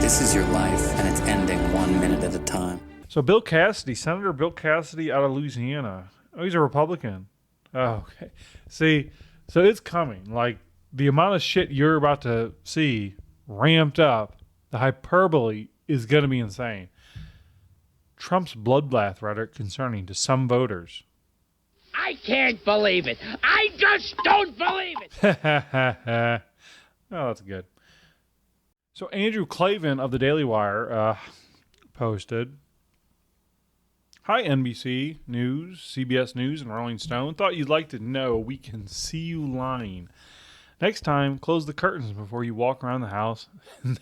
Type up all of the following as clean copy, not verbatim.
This is your life, and it's ending 1 minute at a time. So Bill Cassidy, Senator Bill Cassidy out of Louisiana. Oh, he's a Republican. Oh, okay. See, so it's coming. Like, the amount of shit you're about to see ramped up, the hyperbole is going to be insane. Trump's bloodbath rhetoric concerning to some voters. I can't believe it. I just don't believe it. Oh, that's good. So Andrew Klavan of the Daily Wire posted, "Hi NBC News, CBS News, and Rolling Stone. Thought you'd like to know we can see you lying. Next time, close the curtains before you walk around the house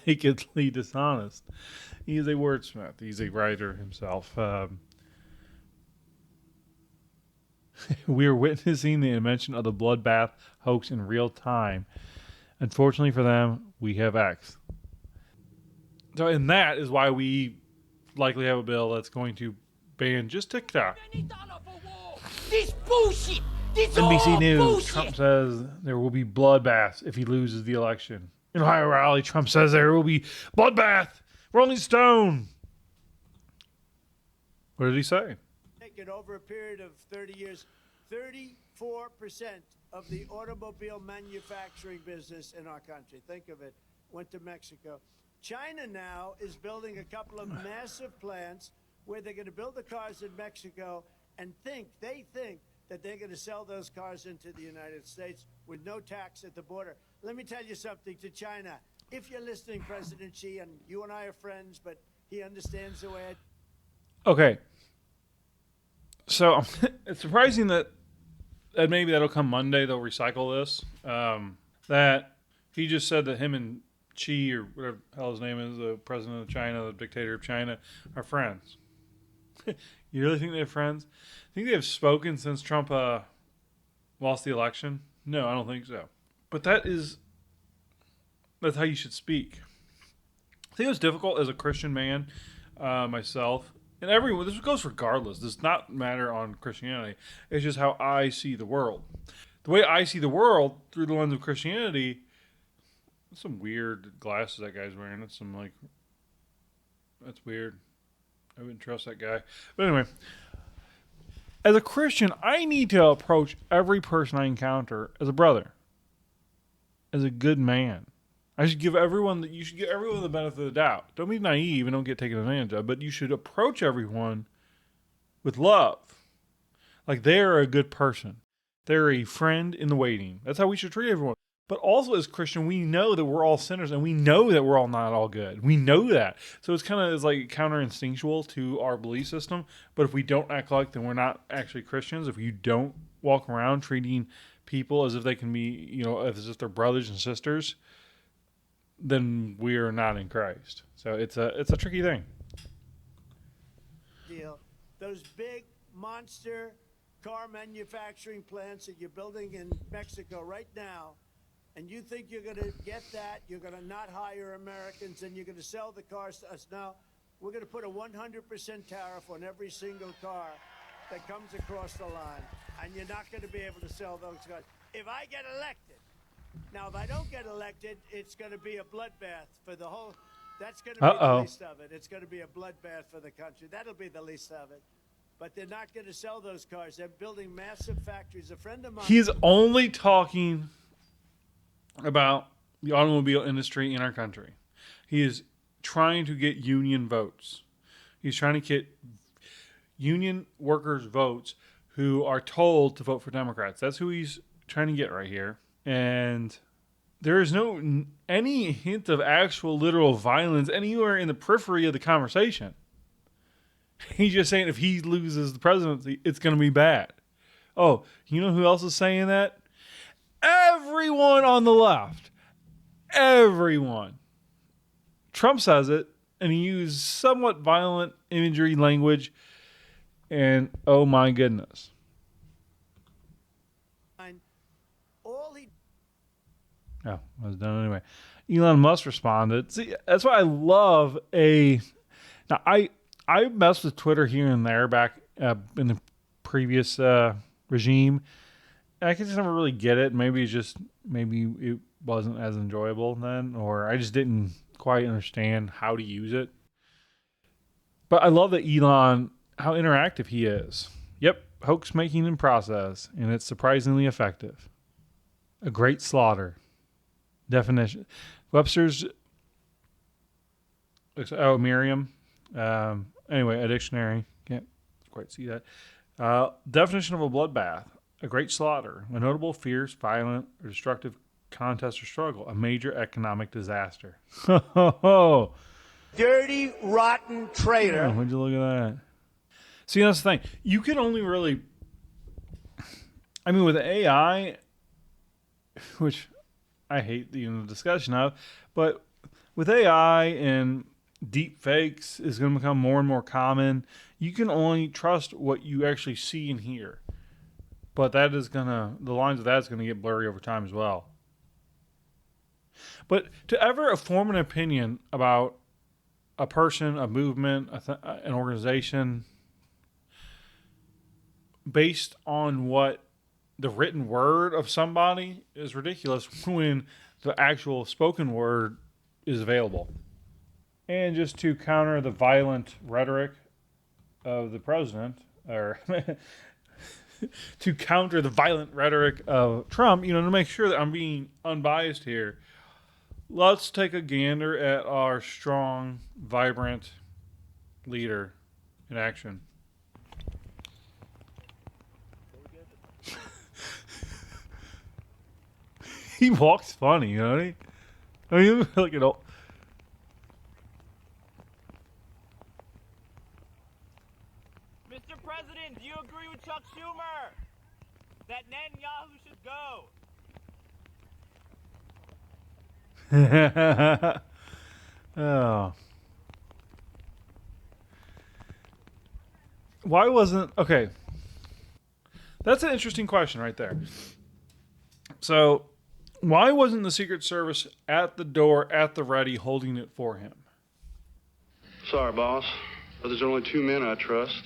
nakedly dishonest." He is a wordsmith. He's a writer himself. We are witnessing the invention of the bloodbath hoax in real time. Unfortunately for them, we have X. So, and that is why we likely have a bill that's going to ban just TikTok. This bullshit. This NBC all News, bullshit. Trump says there will be bloodbaths if he loses the election. In Ohio rally, Trump says there will be bloodbath. Rolling Stone. What did he say? Over a period of 30 years, 34% of the automobile manufacturing business in our country, think of it, went to Mexico. China now is building a couple of massive plants where they're going to build the cars in Mexico and they think that they're going to sell those cars into the United States with no tax at the border. Let me tell you something to China. If you're listening, President Xi, and you and I are friends, but he understands the way I... Okay. So it's surprising that maybe that'll come Monday. They'll recycle this. That he just said that him and Xi, or whatever the hell his name is, the president of China, the dictator of China, are friends. You really think they're friends? Think they have spoken since Trump lost the election? No, I don't think so. But that's how you should speak. I think it was difficult as a Christian man, myself, and everyone. This goes regardless. This does not matter on Christianity. It's just how I see the world. The way I see the world through the lens of Christianity. Some weird glasses that guy's wearing. That's weird. I wouldn't trust that guy. But anyway, as a Christian, I need to approach every person I encounter as a brother, as a good man. You should give everyone the benefit of the doubt. Don't be naive and don't get taken advantage of, but you should approach everyone with love. Like they're a good person. They're a friend in the waiting. That's how we should treat everyone. But also as Christian, we know that we're all sinners and we know that we're all not all good. We know that. So it's like counter-instinctual to our belief system. But if we don't act like then we're not actually Christians, if you don't walk around treating people as if they can be, as if they're brothers and sisters, then we are not in Christ. So it's a tricky thing. Deal. Those big monster car manufacturing plants that you're building in Mexico right now, and you think you're going to get that, you're going to not hire Americans, and you're going to sell the cars to us. Now, we're going to put a 100% tariff on every single car that comes across the line, and you're not going to be able to sell those cars. If I get elected, now if I don't get elected, it's going to be a bloodbath for the whole, that's going to be the least of it. It's going to be a bloodbath for the country. That'll be the least of it. But they're not going to sell those cars. They're building massive factories. A friend of mine... He's only talking about the automobile industry in our country. He is trying to get union votes. He's trying to get union workers' votes who are told to vote for Democrats. That's who he's trying to get right here. And there is any hint of actual literal violence anywhere in the periphery of the conversation. He's just saying if he loses the presidency, it's going to be bad. Oh, you know who else is saying that? Everyone on the left. Everyone. Trump says it, and he used somewhat violent imagery language, and oh my goodness. Oh, I was done anyway. Elon Musk responded. See, that's why I love Now, I messed with Twitter here and there back in the previous regime. And I can just never really get it. Maybe it wasn't as enjoyable then, or I just didn't quite understand how to use it. But I love that Elon, how interactive he is. Yep, hoax making in process, and it's surprisingly effective. A great slaughter. Definition. Webster's, Merriam. Anyway, a dictionary. Can't quite see that. Definition of a bloodbath. A great slaughter. A notable, fierce, violent, or destructive contest or struggle. A major economic disaster. Ho, ho, ho. Dirty, rotten traitor. Oh, would you look at that? See, that's the thing. You can only really... I mean, with AI, which I hate the discussion of, but with AI and deep fakes is going to become more and more common. You can only trust what you actually see and hear. But the lines of that is going to get blurry over time as well. But to ever form an opinion about a person, a movement, an organization, based on what the written word of somebody is ridiculous when the actual spoken word is available. And just to counter the violent rhetoric of the president, or to counter the violent rhetoric of Trump, to make sure that I'm being unbiased here, let's take a gander at our strong, vibrant leader in action. He walks funny, you know what I mean, like an old... Mr. President, do you agree with Chuck Schumer that Netanyahu should go? Oh. Why wasn't... Okay. That's an interesting question right there. So, why wasn't the Secret Service at the door, at the ready, holding it for him? Sorry, boss, but there's only two men I trust.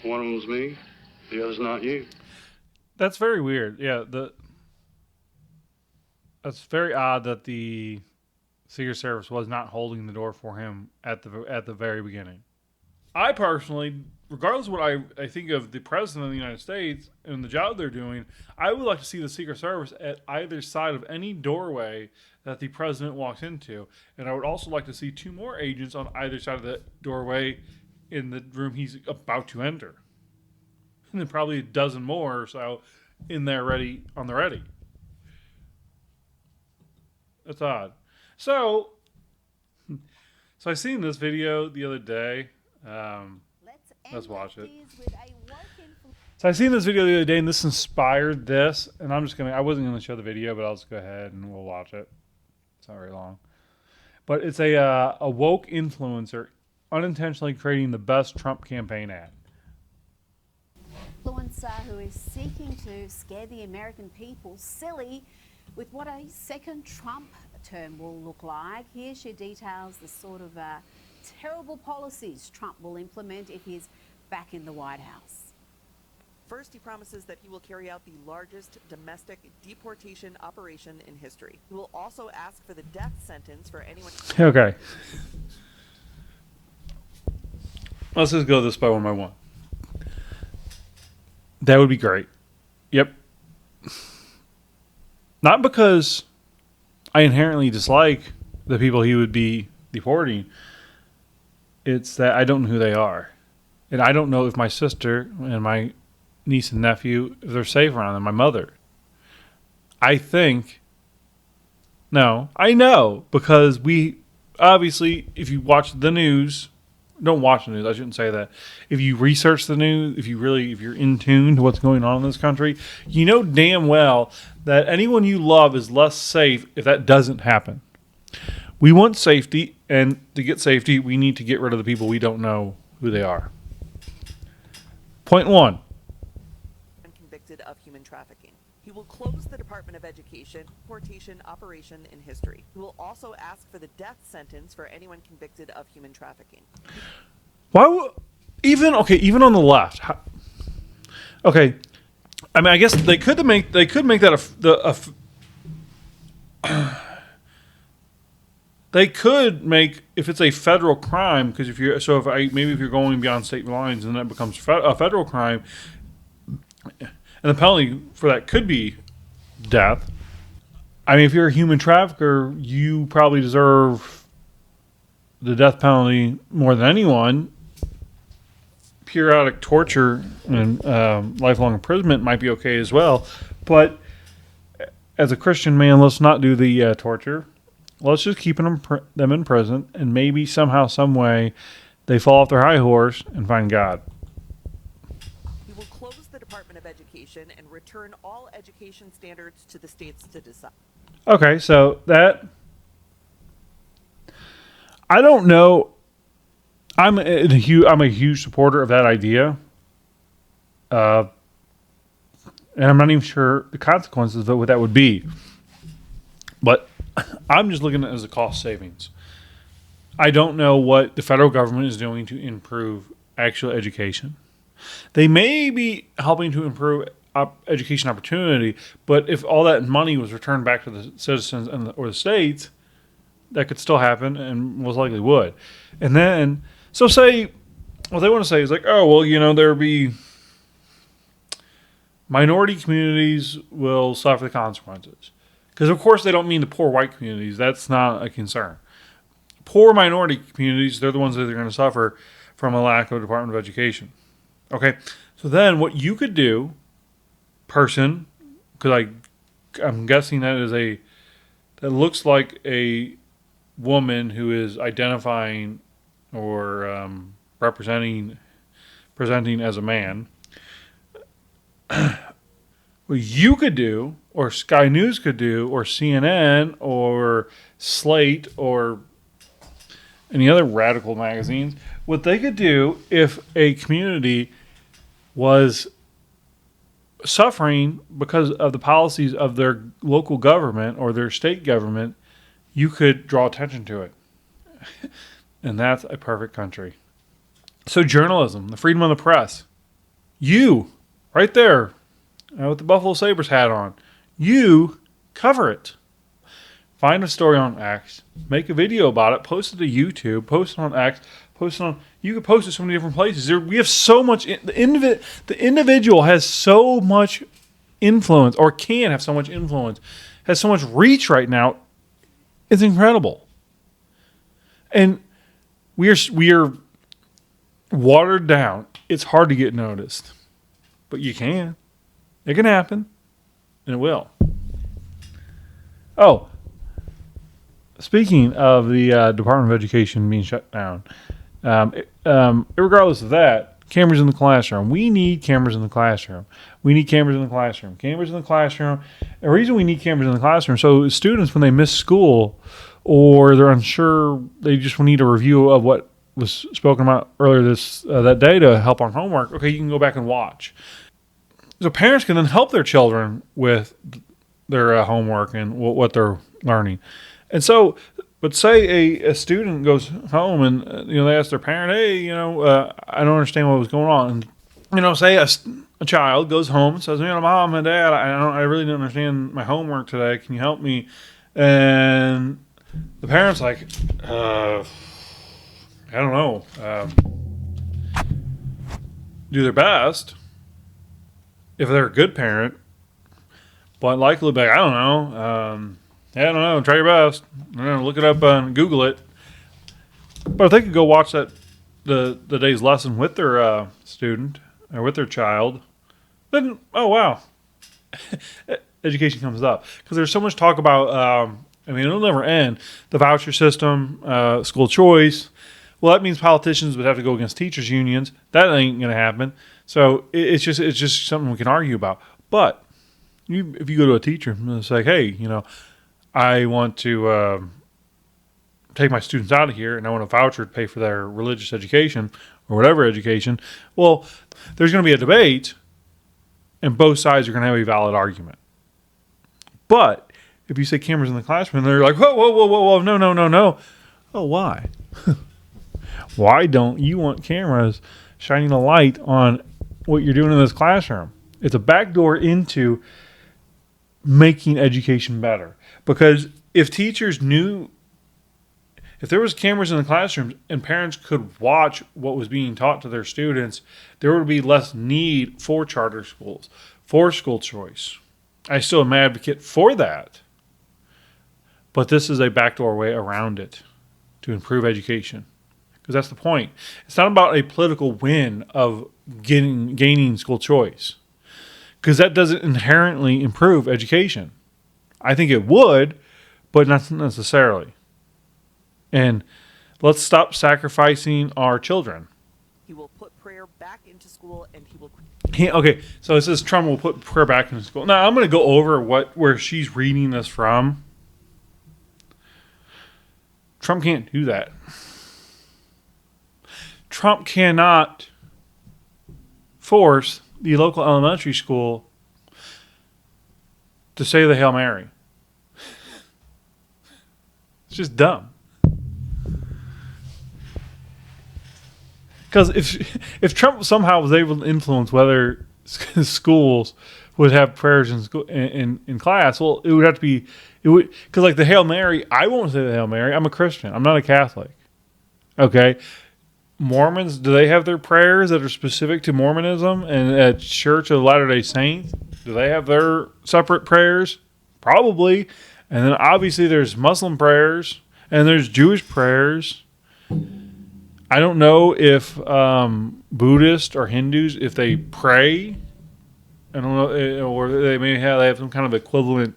One of them's me, the other's not you. That's very weird. Yeah, that's very odd that the Secret Service was not holding the door for him at the very beginning. I personally, regardless of what I think of the President of the United States and the job they're doing, I would like to see the Secret Service at either side of any doorway that the President walks into. And I would also like to see 2 more agents on either side of the doorway in the room he's about to enter. And then probably a dozen more or so in there on the ready. That's odd. So I seen this video the other day. Let's watch it. So I seen this video the other day, and this inspired this. And I wasn't gonna show the video, but I'll just go ahead and we'll watch it. It's not very long, but it's a woke influencer unintentionally creating the best Trump campaign ad. Influencer who is seeking to scare the American people silly with what a second Trump term will look like. Here she details the sort of terrible policies Trump will implement if he's back in the White House. First, he promises that he will carry out the largest domestic deportation operation in history. He will also ask for the death sentence for anyone... Okay. Let's just go this by one. That would be great. Yep. Not because I inherently dislike the people he would be deporting. It's that I don't know who they are. And I don't know if my sister and my niece and nephew, if they're safe around them, my mother. I know, because we, obviously, if you watch the news, don't watch the news, I shouldn't say that. If you research the news, if you're in tune to what's going on in this country, you know damn well that anyone you love is less safe if that doesn't happen. We want safety, and to get safety, we need to get rid of the people we don't know who they are. Point 1. Convicted of human trafficking. He will close the Department of Education deportation operation in history. He will also ask for the death sentence for anyone convicted of human trafficking. Even on the left. Okay, I mean, I guess they could make that they could make, if it's a federal crime, because if you're going beyond state lines and that becomes a federal crime, and the penalty for that could be death. I mean, if you're a human trafficker, you probably deserve the death penalty more than anyone. Periodic torture and lifelong imprisonment might be okay as well. But as a Christian man, let's not do the torture. Let's just keep them in prison, and maybe somehow, some way, they fall off their high horse and find God. We will close the Department of Education and return all education standards to the states to decide. Okay, so that... I don't know. I'm a huge supporter of that idea. And I'm not even sure the consequences of what that would be. But I'm just looking at it as a cost savings. I don't know what the federal government is doing to improve actual education. They may be helping to improve education opportunity, but if all that money was returned back to the citizens or the states, that could still happen and most likely would. And then, so say, what they want to say is like, oh, well, there'll be minority communities will suffer the consequences. Because, of course, they don't mean the poor white communities. That's not a concern. Poor minority communities, they're the ones that are going to suffer from a lack of a Department of Education. Okay, so then what you could do, person, because I'm guessing that looks like a woman who is identifying or presenting as a man. What you could do, or Sky News could do, or CNN, or Slate, or any other radical magazines, what they could do if a community was suffering because of the policies of their local government or their state government, you could draw attention to it. And that's a perfect country. So journalism, the freedom of the press. You, right there, with the Buffalo Sabres hat on, you cover it. Find a story on X, make a video about it, post it to YouTube, post it on X, you can post it so many different places. We have so much, the individual has so much influence, or can have so much influence, has so much reach right now. It's incredible. And we are watered down. It's hard to get noticed. But you can. It can happen. And it will. Oh, speaking of the Department of Education being shut down, regardless of that, cameras in the classroom. We need cameras in the classroom. Cameras in the classroom. The reason we need cameras in the classroom, so students, when they miss school or they're unsure, they just need a review of what was spoken about earlier that day to help on homework. Okay, you can go back and watch. So parents can then help their children with their homework and what they're learning. And so, but say a student goes home and they ask their parent, hey, I don't understand what was going on. And say a child goes home and says, Mom and Dad, I really didn't understand my homework today. Can you help me? And the parent's like, I don't know. Do their best if they're a good parent, but likely be like, I don't know. Try your best. Look it up and Google it. But if they could go watch the day's lesson with their student or with their child, then, oh, wow. Education comes up. Because there's so much talk about, it'll never end. The voucher system, school choice. Well, that means politicians would have to go against teachers' unions. That ain't going to happen. So it's just something we can argue about. But if you go to a teacher and say, hey, I want to take my students out of here and I want a voucher to pay for their religious education or whatever education, well, there's going to be a debate and both sides are going to have a valid argument. But if you say cameras in the classroom, they're like, whoa, no. Oh, why? Why don't you want cameras shining a light on what you're doing in this classroom? It's a backdoor into making education better. Because if teachers knew, if there was cameras in the classrooms and parents could watch what was being taught to their students, there would be less need for charter schools, for school choice. I still am an advocate for that. But this is a backdoor way around it to improve education. Because that's the point. It's not about a political win of gaining school choice. Because that doesn't inherently improve education. I think it would, but not necessarily. And let's stop sacrificing our children. He will put prayer back into school, and he will... Okay, so it says Trump will put prayer back into school. Now, I'm going to go over where she's reading this from. Trump can't do that. Trump cannot force the local elementary school to say the Hail Mary. It's just dumb. Because if Trump somehow was able to influence whether schools would have prayers in school in class, well, it would have to be because like the Hail Mary, I won't say the Hail Mary. I'm a Christian. I'm not a Catholic. Okay. Mormons, do they have their prayers that are specific to Mormonism? And at Church of Latter-day Saints, do they have their separate prayers? Probably. And then obviously there's Muslim prayers and there's Jewish prayers. I don't know if Buddhists or Hindus, if they pray. I don't know, or they have some kind of equivalent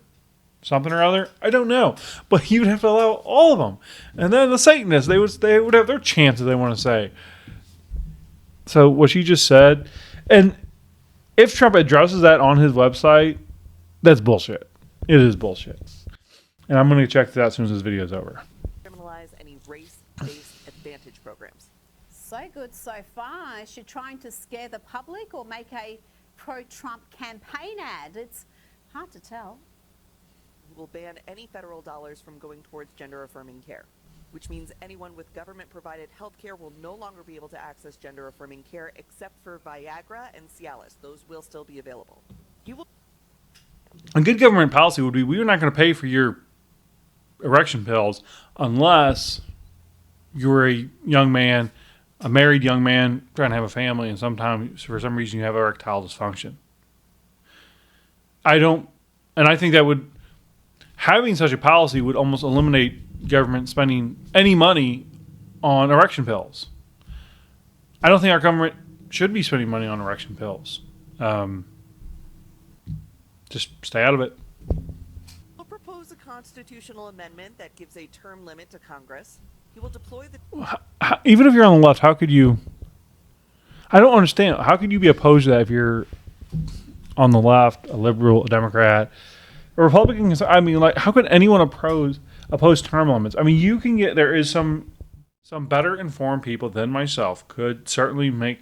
something or other. I don't know, but you would have to allow all of them. And then the Satanists, they would have their chance if they want to say. So what she just said, and if Trump addresses that on his website, that's bullshit. It is bullshit. And I'm going to check that out as soon as this video is over. Criminalize any race-based advantage programs. So good so far. Is she trying to scare the public or make a pro-Trump campaign ad? It's hard to tell. He will ban any federal dollars from going towards gender-affirming care, which means anyone with government-provided health care will no longer be able to access gender-affirming care except for Viagra and Cialis. Those will still be available. You will... A good government policy would be we're not going to pay for your erection pills unless you're a young man, a married young man trying to have a family, and sometimes for some reason you have erectile dysfunction. I think that would, having such a policy would almost eliminate government spending any money on erection pills. I don't think our government should be spending money on erection pills. Just stay out of it. He'll propose a constitutional amendment that gives a term limit to Congress. He will deploy the... Even if you're on the left, how could you... I don't understand. How could you be opposed to that if you're on the left, a liberal, a Democrat, a Republican? I mean, like, how could anyone oppose term limits? I mean, you can get... There is some better informed people than myself could certainly make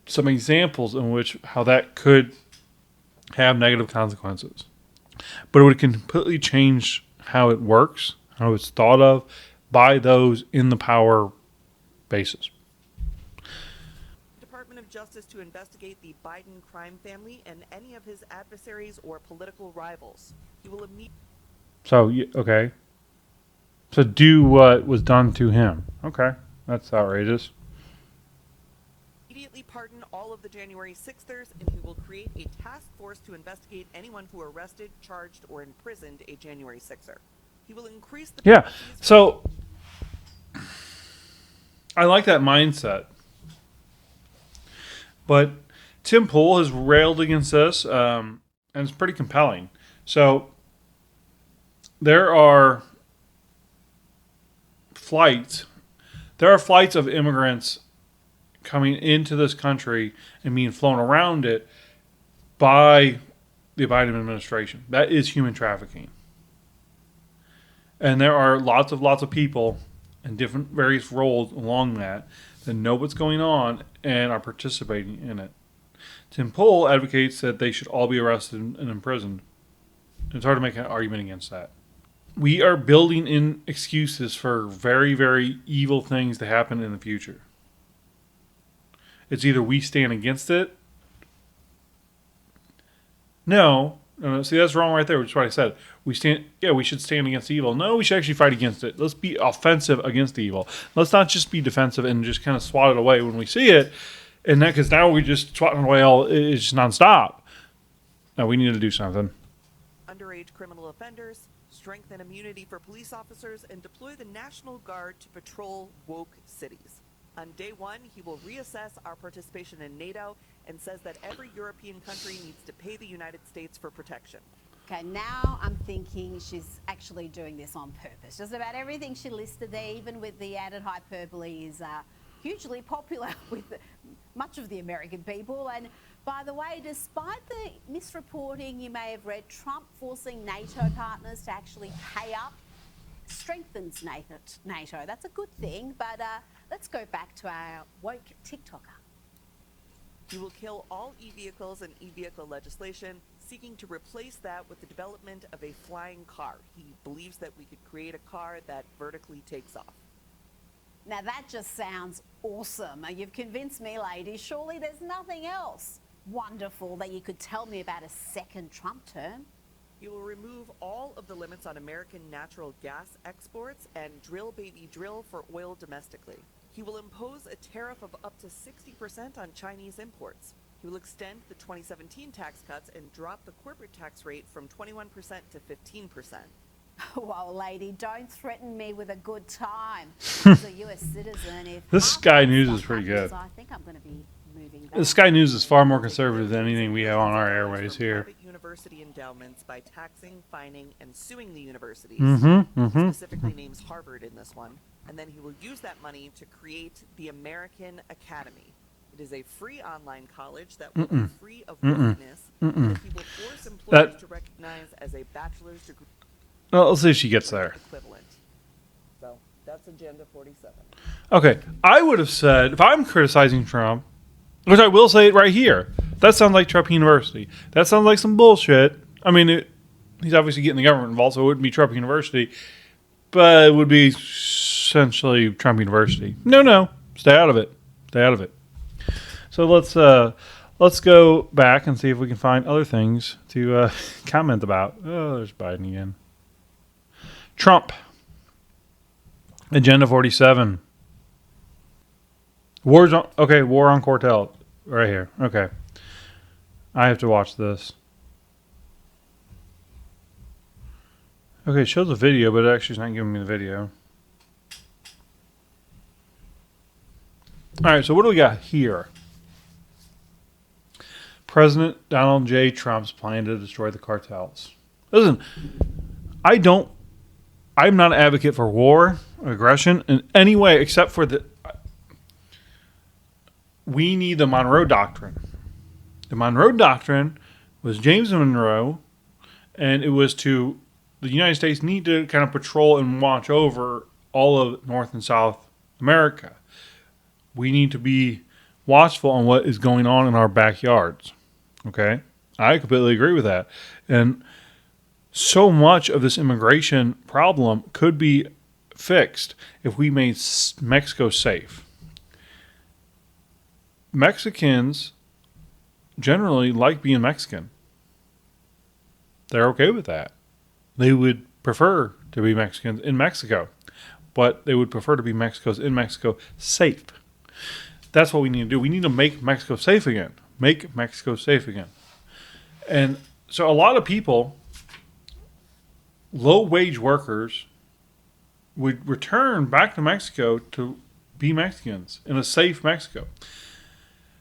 some examples in which how that could have negative consequences. But it would completely change how it works, how it's thought of by those in the power bases. Department of Justice to investigate the Biden crime family and any of his adversaries or political rivals. He will Okay. So do what was done to him. Okay. That's outrageous. immediately pardon all of the January 6thers, and he will create a task force to investigate anyone who arrested, charged, or imprisoned a January 6er. He will increase the... Yeah, so I like that mindset. But Tim Pool has railed against this, and it's pretty compelling. So there are flights of immigrants coming into this country and being flown around it by the Biden administration. That is human trafficking. And there are lots of people in different various roles along that know what's going on and are participating in it. Tim Pool advocates that they should all be arrested and imprisoned. It's hard to make an argument against that. We are building in excuses for very, very evil things to happen in the future. It's either we stand against it. No, See, that's wrong right there, which is what I said. We should stand against evil. No, we should actually fight against it. Let's be offensive against evil. Let's not just be defensive and just kind of swat it away when we see it. And that, because now we just swatting away it's just nonstop. No, we need to do something. Underage criminal offenders, strengthen immunity for police officers, and deploy the National Guard to patrol woke cities. On day one, he will reassess our participation in NATO and says that every European country needs to pay the United States for protection. Okay, now I'm thinking she's actually doing this on purpose. Just about everything she listed there, even with the added hyperbole, is hugely popular with much of the American people. And by the way, despite the misreporting you may have read, Trump forcing NATO partners to actually pay up strengthens NATO. That's a good thing, but let's go back to our woke TikToker. He will kill all e-vehicles and e-vehicle legislation, seeking to replace that with the development of a flying car. He believes that we could create a car that vertically takes off. Now that just sounds awesome. You've convinced me, ladies. Surely there's nothing else wonderful that you could tell me about a second Trump term. He will remove all of the limits on American natural gas exports and drill baby drill for oil domestically. He will impose a tariff of up to 60% on Chinese imports. He will extend the 2017 tax cuts and drop the corporate tax rate from 21% to 15%. Well, lady, don't threaten me with a good time. As a U.S. citizen, if This Sky News is pretty good. I think I'm going to be moving back. The Sky News is far more conservative than anything we have on our airways here. Private university endowments by taxing, fining, and suing the universities. Specifically names Harvard in this one. And then he will use that money to create the American Academy. It is a free online college that will be free of wokeness. That he will force employers to recognize as a bachelor's degree. Well, let's see if she gets there. Equivalent. So that's Agenda 47. Okay, I would have said, if I'm criticizing Trump, which I will say it right here, that sounds like Trump University. That sounds like some bullshit. I mean, he's obviously getting the government involved, so it wouldn't be Trump University, but it would be essentially Trump University. No, stay out of it. Stay out of it. So let's go back and see if we can find other things to comment about. Oh, there's Biden again. Trump. Agenda 47. War on Cartel. Right here. Okay. I have to watch this. Okay, it shows a video, but it actually is not giving me the video. Alright, so what do we got here? President Donald J. Trump's plan to destroy the cartels. Listen, I'm not an advocate for war, aggression in any way, except for we need the Monroe Doctrine. The Monroe Doctrine was James Monroe, and it was the United States need to kind of patrol and watch over all of North and South America. We need to be watchful on what is going on in our backyards. Okay? I completely agree with that. And so much of this immigration problem could be fixed if we made Mexico safe. Mexicans generally like being Mexican. They're okay with that. They would prefer to be Mexicans in Mexico, but they would prefer to be Mexicans in Mexico safe. That's what we need to do. We need to make Mexico safe again. Make Mexico safe again. And so a lot of people, low-wage workers, would return back to Mexico to be Mexicans in a safe Mexico.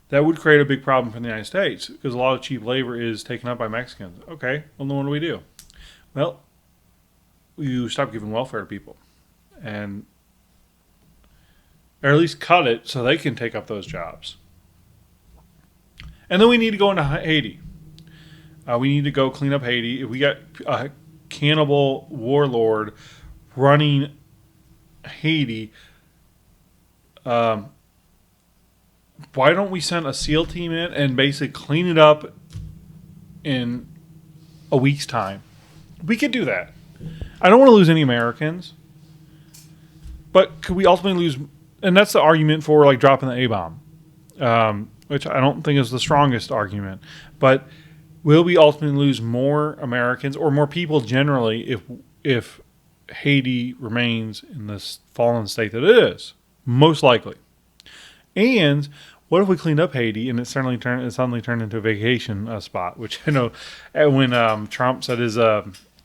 That would create a big problem for the United States because a lot of cheap labor is taken up by Mexicans. Okay, well, then what do we do? Well, you stop giving welfare to people, or at least cut it so they can take up those jobs. And then we need to go into Haiti. We need to go clean up Haiti. If we got a cannibal warlord running Haiti, why don't we send a SEAL team in and basically clean it up in a week's time? We could do that. I don't want to lose any Americans, but could we ultimately lose? And that's the argument for dropping the A-bomb, which I don't think is the strongest argument. But will we ultimately lose more Americans or more people generally if Haiti remains in this fallen state that it is? Most likely. And what if we cleaned up Haiti and it suddenly turned into a vacation spot? Which I know when Trump said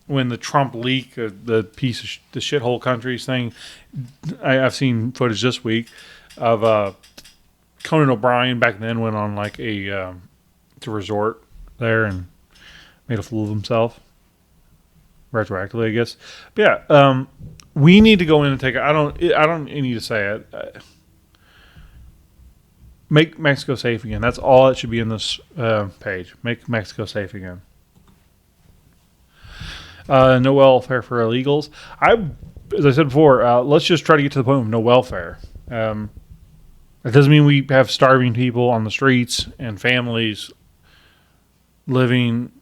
when the Trump leak, the piece of the shithole countries thing, I've seen footage this week of Conan O'Brien back then went on like a resort there and made a fool of himself. Retroactively, I guess. But yeah, we need to go in and take. I don't need to say it. Make Mexico safe again. That's all that should be in this page. Make Mexico safe again. No welfare for illegals. As I said before, let's just try to get to the point of no welfare. It doesn't mean we have starving people on the streets and families living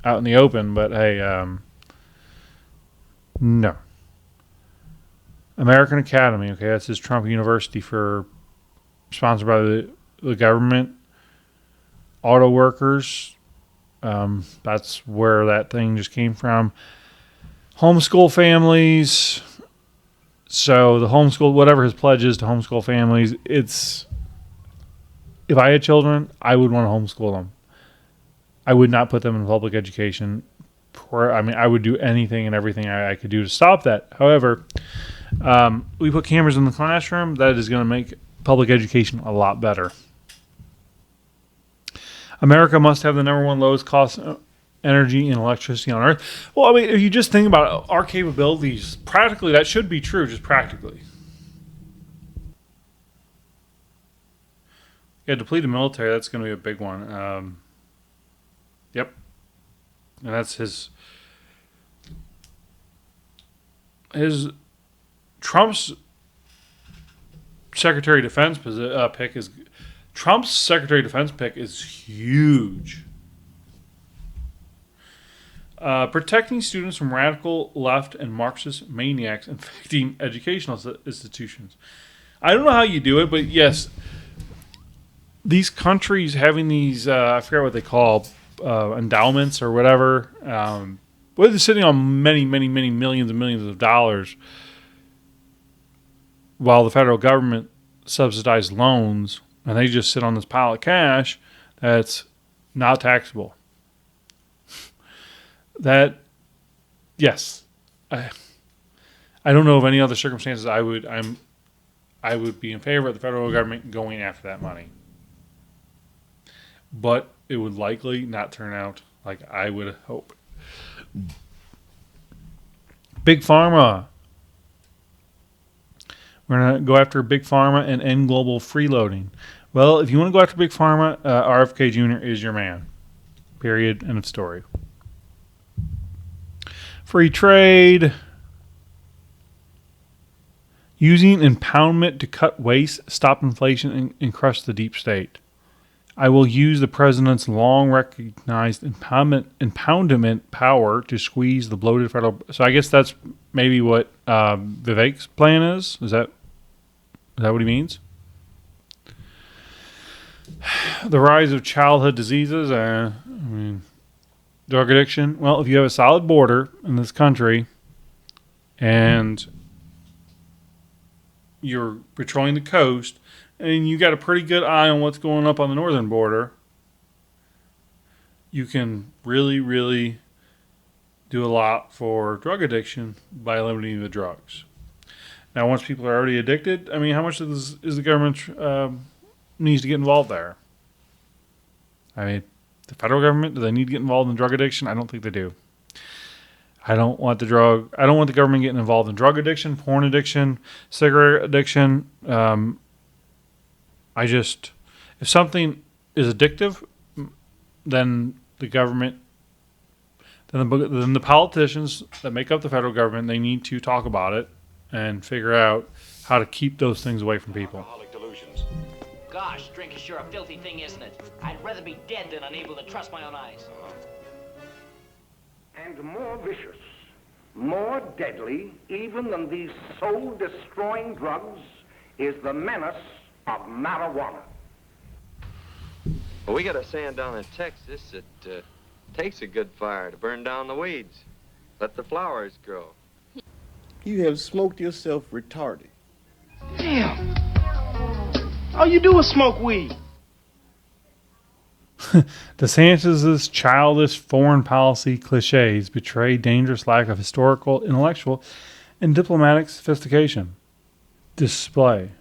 out in the open, but hey, no. American Academy, okay, that's his Trump University sponsored by the government. Auto workers, that's where that thing just came from. Homeschool families. So the homeschool, whatever his pledge is to homeschool families, if I had children, I would want to homeschool them. I would not put them in public education. I would do anything and everything I could do to stop that. However, we put cameras in the classroom. That is going to make public education a lot better. America must have the number one lowest cost energy and electricity on Earth. Well, I mean, if you just think about our capabilities, practically that should be true, just practically. Yeah, deplete the military, that's going to be a big one. Yep. And that's his Trump's Secretary of Defense pick is Trump's Secretary of Defense pick is huge. Protecting students from radical left and Marxist maniacs infecting educational institutions. I don't know how you do it, but yes, these countries having these, I forget what they call, endowments or whatever, where they're sitting on many, many, many millions and millions of dollars while the federal government subsidizes loans, and they just sit on this pile of cash that's not taxable. That, yes, I don't know of any other circumstances I would be in favor of the federal government going after that money. But it would likely not turn out like I would hope. Big Pharma. We're going to go after Big Pharma and end global freeloading. Well, if you want to go after Big Pharma, RFK Jr. is your man. Period. End of story. Free trade. Using impoundment to cut waste, stop inflation, and crush the deep state. I will use the president's long-recognized impoundment power to squeeze the bloated federal... So I guess that's maybe what Vivek's plan is? Is that what he means? The rise of childhood diseases. Drug addiction. Well, if you have a solid border in this country and you're patrolling the coast and you got a pretty good eye on what's going up on the northern border, you can really, really do a lot for drug addiction by limiting the drugs. Now, once people are already addicted, I mean, how much is the government needs to get involved there? I mean, the federal government, do they need to get involved in drug addiction? I don't think they do. I don't want the government getting involved in drug addiction, porn addiction, cigarette addiction. If something is addictive, then the government, then the politicians that make up the federal government, they need to talk about it and figure out how to keep those things away from people. Gosh, drink is sure a filthy thing, isn't it? I'd rather be dead than unable to trust my own eyes. And more vicious, more deadly, even than these soul-destroying drugs, is the menace of marijuana. Well, we got a saying down in Texas that takes a good fire to burn down the weeds. Let the flowers grow. You have smoked yourself retarded. Damn. All you do is smoke weed. DeSantis' childish foreign policy cliches betray dangerous lack of historical, intellectual, and diplomatic sophistication. Display.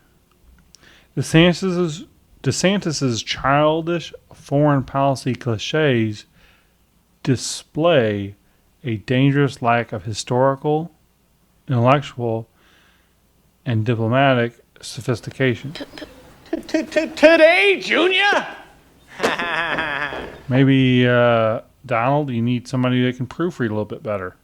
DeSantis' childish foreign policy cliches display a dangerous lack of historical, intellectual, and diplomatic sophistication. Today, Junior? Maybe, Donald, you need somebody that can proofread a little bit better.